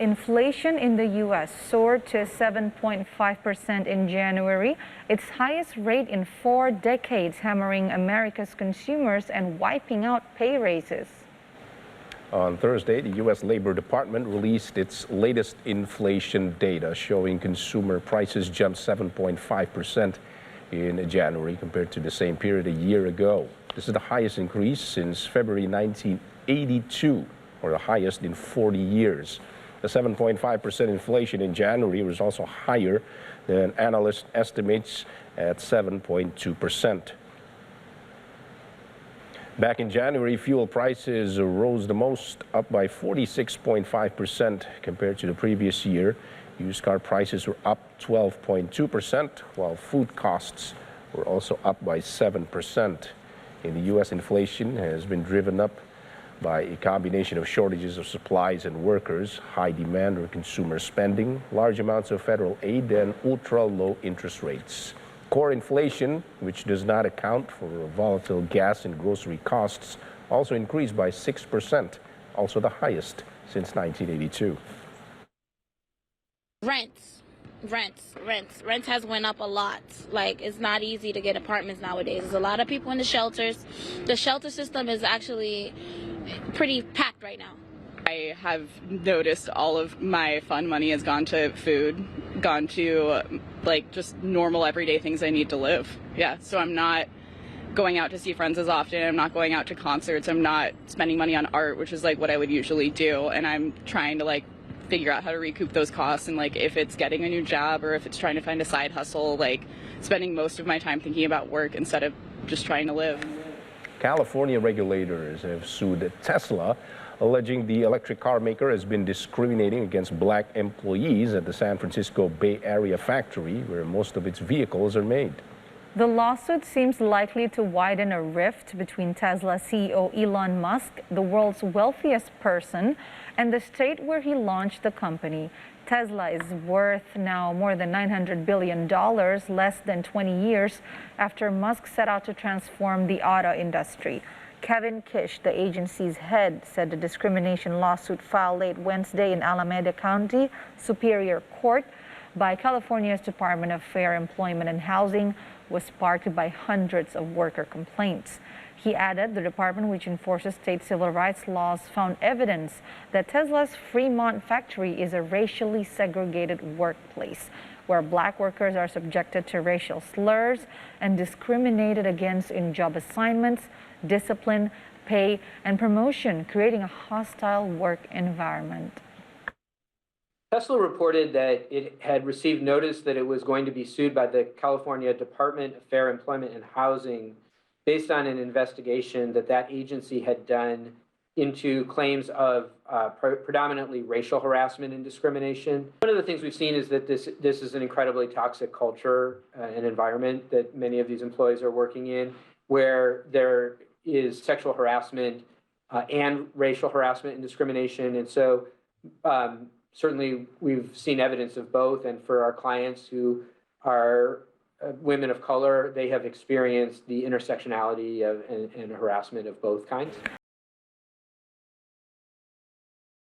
Inflation in the U.S. soared to 7.5% in January, its highest rate in 4 decades, hammering America's consumers and wiping out pay raises. On Thursday, the U.S. Labor Department released its latest inflation data, showing consumer prices jumped 7.5% in January compared to the same period a year ago. This is the highest increase since February 1982, or the highest in 40 years. The 7.5% inflation in January was also higher than analyst estimates at 7.2%. Back in January, fuel prices rose the most, up by 46.5% compared to the previous year. Used car prices were up 12.2%, while food costs were also up by 7%. In the U.S., inflation has been driven up by a combination of shortages of supplies and workers, high demand or consumer spending, large amounts of federal aid, and ultra-low interest rates. Core inflation, which does not account for volatile gas and grocery costs, also increased by 6%, also the highest since 1982. Rents has went up a lot. Like, it's not easy to get apartments nowadays. There's a lot of people in the shelters. The shelter system is actually pretty packed right now. I have noticed all of my fun money has gone to food, gone to like just normal everyday things I need to live. Yeah, so I'm not going out to see friends as often. I'm not going out to concerts. I'm not spending money on art, which is like what I would usually do. And I'm trying to like figure out how to recoup those costs, and like if it's getting a new job or if it's trying to find a side hustle, like spending most of my time thinking about work instead of just trying to live. California regulators have sued Tesla, alleging the electric car maker has been discriminating against black employees at the San Francisco Bay Area factory where most of its vehicles are made. The lawsuit seems likely to widen a rift between Tesla CEO Elon Musk, the world's wealthiest person, and the state where he launched the company. Tesla is worth now more than $900 billion, less than 20 years after Musk set out to transform the auto industry. Kevin Kish, the agency's head, said the discrimination lawsuit filed late Wednesday in Alameda County Superior Court by California's Department of Fair Employment and Housing was sparked by hundreds of worker complaints. He added the department, which enforces state civil rights laws, found evidence that Tesla's Fremont factory is a racially segregated workplace where black workers are subjected to racial slurs and discriminated against in job assignments, discipline, pay, and promotion, creating a hostile work environment. Tesla reported that it had received notice that it was going to be sued by the California Department of Fair Employment and Housing based on an investigation that agency had done into claims of predominantly racial harassment and discrimination. One of the things we've seen is that this is an incredibly toxic culture and environment that many of these employees are working in, where there is sexual harassment and racial harassment and discrimination. And so certainly we've seen evidence of both. And for our clients who are women of color, they have experienced the intersectionality and harassment of both kinds.